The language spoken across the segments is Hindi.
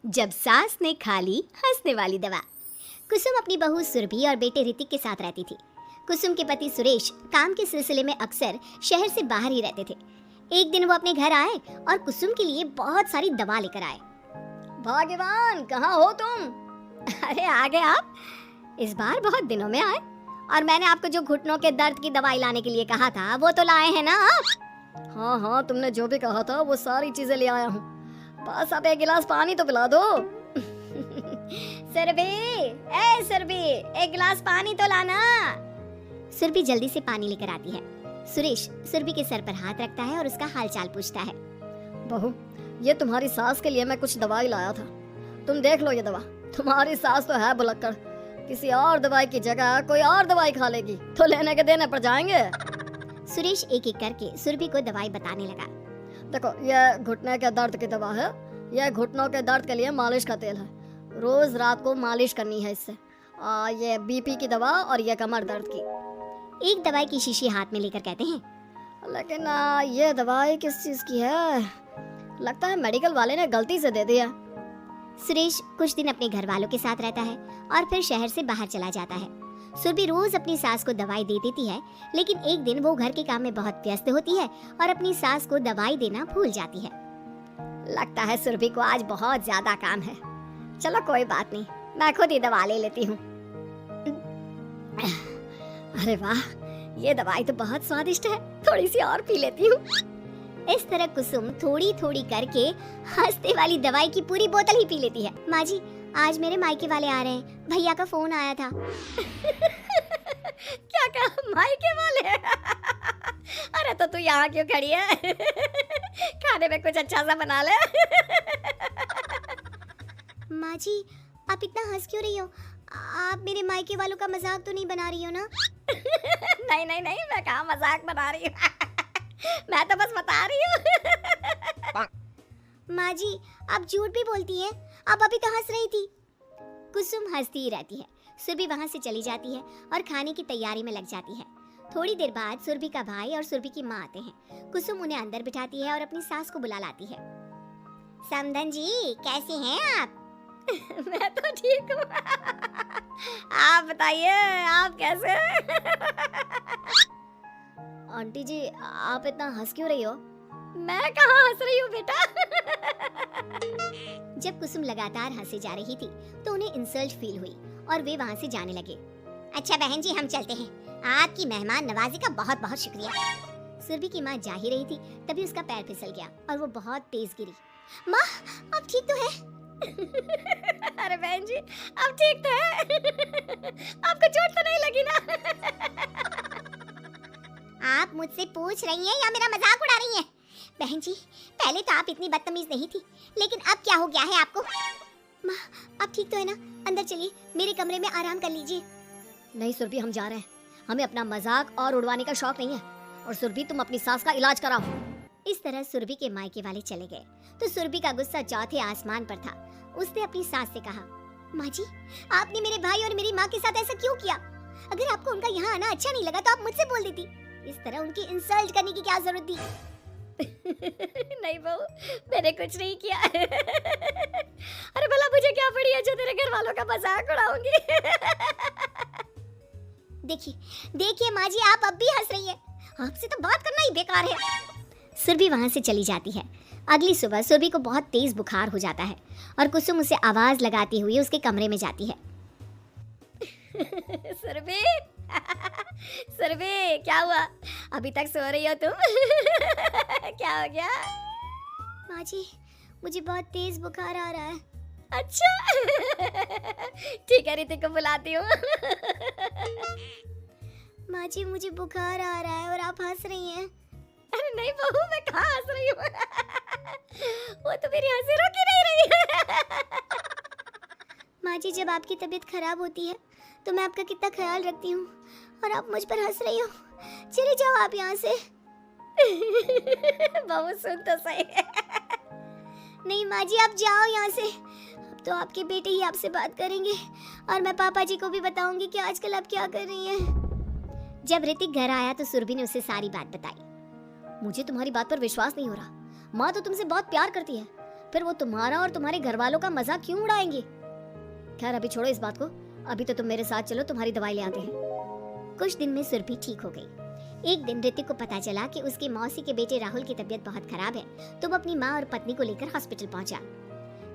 जब सास ने खा ली हंसने वाली दवा। कुसुम अपनी बहू सुरभि और बेटे ऋतिक के साथ रहती थी। कुसुम के पति सुरेश काम के सिलसिले में अक्सर शहर से बाहर ही रहते थे। एक दिन वो अपने घर आए और कुसुम के लिए बहुत सारी दवा लेकर आए। भाग्यवान, कहाँ हो तुम? अरे आ गए आप। इस बार बहुत दिनों में आए और मैंने आपको जो घुटनों के दर्द की दवाई लाने के लिए कहा था वो तो लाए हैं ना आप? हाँ हाँ, तुमने जो भी कहा था वो सारी चीजें ले आया हूँ। बस अब एक गिलास पानी तो पिला दो। सुरभि, एक गिलास पानी तो लाना। सुरभि जल्दी से पानी लेकर आती है। सुरेश सुरभि के सर पर हाथ रखता है और उसका हालचाल पूछता है। बहू, ये तुम्हारी सास के लिए मैं कुछ दवाई लाया था, तुम देख लो ये दवा। तुम्हारी सास तो है भुलक्कड़, किसी और दवाई की जगह कोई और दवाई खा लेगी तो लेने के देने पड़ जाएंगे। सुरेश एक एक करके सुरभि को दवाई बताने लगा। देखो, ये घुटने के दर्द की दवा है, ये घुटनों के दर्द के लिए मालिश का तेल है, रोज रात को मालिश करनी है इससे। ये बीपी की दवा और ये कमर दर्द की। एक दवाई की शीशी हाथ में लेकर कहते हैं, लेकिन ये दवाई किस चीज की है? लगता है मेडिकल वाले ने गलती से दे दिया। सुरेश कुछ दिन अपने घर वालों के साथ रहता है और फिर शहर से बाहर चला जाता है। सुरभि रोज अपनी सास को दवाई दे देती है, लेकिन एक दिन वो घर के काम में बहुत व्यस्त होती है और अपनी सास को दवाई देना भूल जाती है। लगता है सुरभि को आज बहुत ज्यादा काम है। चलो कोई बात नहीं, मैं खुद ही दवा ले लेती हूँ। अरे वाह, ये दवाई तो बहुत स्वादिष्ट है, थोड़ी सी और पी लेती हूँ। इस तरह कुसुम थोड़ी थोड़ी करके हंसने वाली दवाई की पूरी बोतल ही पी लेती है। माँ जी, आज मेरे मायके वाले आ रहे हैं, भैया का फोन आया था। क्या कहा, मायके वाले? अरे तो तू यहाँ क्यों खड़ी है? खाने में कुछ अच्छा सा बना ले। माँ जी, आप इतना हंस क्यों रही हो? आप मेरे मायके वालों का मजाक तो नहीं बना रही हो ना? नहीं, मैं कहाँ मजाक बना रही हूँ। मैं तो बस बता रही हूँ। माँ जी, आप झूठ भी बोलती हैं, आप अभी तो हंस रही थी। कुसुम हंसती ही रहती है। सुरभि वहाँ से चली जाती है और खाने की तैयारी में लग जाती है। थोड़ी देर बाद सुरभि का भाई और सुरभि की माँ आते हैं। कुसुम उन्हें अंदर बिठाती है और अपनी सास को बुला लाती है। समधन जी, कैसे हैं आप? मैं तो ठीक हूँ। आप बताइए, आप कैसे हैं? आंटी जी, आप इतना हंस क्यों रही हो? मैं कहाँ हंस रही हूँ बेटा। जब कुसुम लगातार हंसे जा रही थी तो उन्हें इंसल्ट फील हुई और वे वहाँ से जाने लगे। अच्छा बहन जी, हम चलते हैं, आपकी मेहमान नवाजी का बहुत बहुत शुक्रिया। सुरभि की माँ जा ही रही थी, तभी उसका पैर फिसल गया और वो बहुत तेज गिरी। माँ, आप ठीक तो है? अरे बहन जी, आप ठीक तो है? आपको चोट तो नहीं लगी ना? आप मुझसे पूछ रही हैं या मेरा मजाक उड़ा रही हैं? बहन जी, पहले तो आप इतनी बदतमीज नहीं थी, लेकिन अब क्या हो गया है आपको? माँ, आप ठीक तो है ना? अंदर चलिए, मेरे कमरे में आराम कर लीजिए। नहीं सुरभि, हम जा रहे हैं, हमें अपना मजाक और उड़वाने का शौक नहीं है। और सुरभि, तुम अपनी सास का इलाज कराओ। इस तरह सुरभि के मायके वाले चले गए तो सुरभि का गुस्सा चौथे आसमान पर था। उसने अपनी सास से कहा, माँ जी, आपने मेरे भाई और मेरी माँ के साथ ऐसा क्यों किया? अगर आपको उनका यहाँ आना अच्छा नहीं लगा तो आप मुझसे बोल देती। इस तरह उनकी इंसल्ट करने की क्या जरूरत थी? नहीं बहू, मैंने कुछ नहीं किया। अरे भला मुझे क्या पड़ी है जो तेरे घर वालों का मजाक उड़ाऊंगी? देखिए माँ जी, आप अब भी हंस रही हैं। आपसे तो बात करना ही बेकार है। सुरभि वहाँ से चली जाती है। अगली सुबह सुरभि को बहुत तेज बुखार हो जाता है और कुसुम उसे आवाज लगाती हुई उसके कमरे में जाती है। सुरभि, सुरभि, क्या हुआ? अभी तक सो रही हो तुम? क्या हो गया? माँ जी, मुझे बहुत तेज बुखार आ रहा है। अच्छा, ठीक है, ऋतिक को बुलाती हूँ। माँ जी, मुझे बुखार आ रहा है और आप हंस रही हैं। अरे नहीं बहू, मैं कहाँ हंस रही हूँ? वो तो मेरी हंसी रुक ही नहीं रही है। माँ जी, जब आपकी तबीयत खराब होती है तो मैं आपका कितना ख्याल रखती हूँ और आप मुझ पर हंस रही हो। चले जाओ आप यहाँ से। बहू सुन तो सही। नहीं माँ जी, आप जाओ यहाँ से। अब तो आपके बेटे ही आपसे बात करेंगे और मैं पापा जी को भी बताऊंगी कि आजकल आप क्या कर रही हैं। जब ऋतिक घर आया तो सुरभि ने उसे सारी बात बताई। मुझे तुम्हारी बात पर विश्वास नहीं हो रहा। माँ तो तुमसे बहुत प्यार करती है, फिर वो तुम्हारा और तुम्हारे घर वालों का मजाक क्यों उड़ाएंगे? खैर अभी छोड़ो इस बात को, अभी तो तुम मेरे साथ चलो, तुम्हारी दवाई ले आते हैं। कुछ दिन में सुरभि ठीक हो गई। एक दिन ऋतिक को पता चला कि उसकी मौसी के बेटे राहुल की तबीयत बहुत खराब है, तो वो अपनी माँ और पत्नी को लेकर हॉस्पिटल पहुंचा।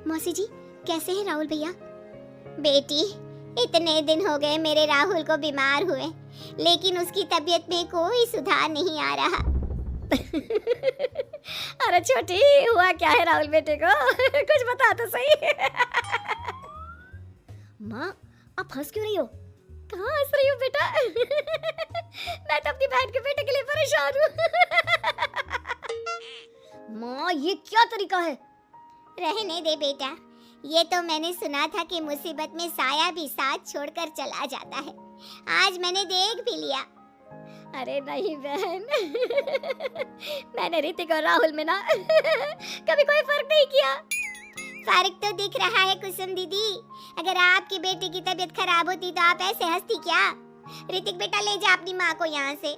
मौसी जी, कैसे हैं राहुल भैया? बेटी, इतने दिन हो गए मेरे राहुल को बीमार हुए, लेकिन उसकी तबीयत में कोई सुधार नहीं आ रहा। अरे छोटी, हुआ क्या है राहुल बेटे को? कुछ बता तो सही। माँ, आप हंस क्यों रही हो? कहाँ हंस रही हो बेटा? मैं तो अपनी बहन के बेटे के लिए परेशान हूँ। माँ, ये क्या तरीका है? रहने दे बेटा, ये तो मैंने सुना था कि मुसीबत में साया भी साथ छोड़कर चला जाता है। आज मैंने देख भी लिया। अरे नहीं बहन, मैंने ऋतिक और राहुल में ना कभी कोई फर्क नहीं किया। फर्क तो दिख रहा है कुसुम दीदी। अगर आपकी बेटी की तबीयत खराब होती तो आप ऐसे हंसती क्या? ऋतिक बेटा, ले जा अपनी माँ को यहाँ से।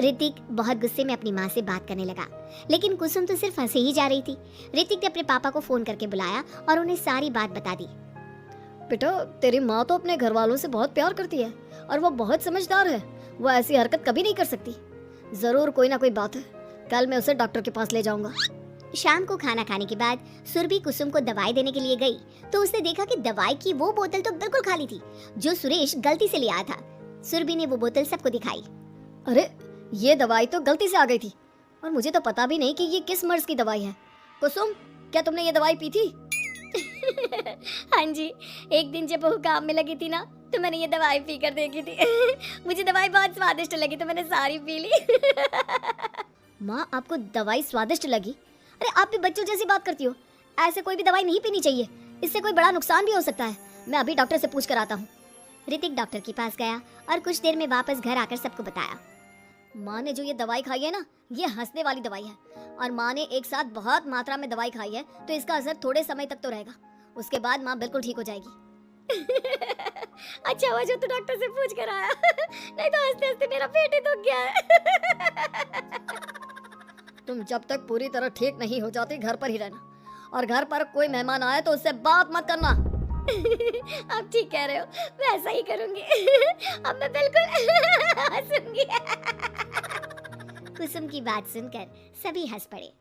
ऋतिक बहुत गुस्से में अपनी माँ से बात करने लगा, लेकिन कुसुम तो सिर्फ हंसे ही जा रही थी। ऋतिक ने अपने पापा को फोन करके बुलाया और उन्हें सारी बात बता दी। बेटा, तेरी माँ तो अपने घर वालों से बहुत प्यार करती है और वो बहुत समझदार है। वो ऐसी हरकत कभी नहीं कर सकती। जरूर कोई ना कोई बात है। कल मैं उसे डॉक्टर के पास ले जाऊंगा। शाम को खाना खाने के बाद सुरभि कुसुम को दवाई देने के लिए गई तो उसने देखा कि दवाई की वो बोतल तो बिल्कुल खाली थी जो सुरेश गलती से ले आया था। सुरभि ने वो बोतल सबको दिखाई। अरे, ये दवाई तो गलती से आ गई थी और मुझे तो पता भी नहीं कि ये किस मर्ज की दवाई है। कुसुम, क्या तुमने ये दवाई पी थी? हाँ जी, एक दिन जब बहू काम में लगी थी ना, तो मैंने ये दवाई पी कर देखी थी। मुझे दवाई बहुत स्वादिष्ट लगी तो मैंने सारी पी ली। माँ, आपको दवाई स्वादिष्ट लगी? अरे, आप भी बच्चों जैसी बात करती हो। ऐसे कोई भी दवाई नहीं पीनी चाहिए, इससे कोई बड़ा नुकसान भी हो सकता है। मैं अभी डॉक्टर से पूछ कर आता हूँ। ऋतिक डॉक्टर के पास गया और कुछ देर में वापस घर आकर सबको बताया। माँ ने जो ये दवाई खाई है ना, ये हंसने वाली दवाई है और माँ ने एक साथ बहुत मात्रा में दवाई खाई है, तो इसका असर थोड़े समय तक तो रहेगा। उसके बाद माँ बिल्कुल ठीक हो जाएगी। अच्छा हुआ जो तू डॉक्टर से पूछ कर आया, नहीं तो हंसते हंसते मेरा पेट ही दुख गया है। तुम जब तक पूरी तरह ठीक नहीं हो जाती घर पर ही रहना, और घर पर कोई मेहमान आए तो उससे बात मत करना। आप ठीक कह रहे हो, वैसा ही करूंगी। अब मैं बिल्कुल हंसूंगी। कुसुम की बात सुनकर सभी हंस पड़े।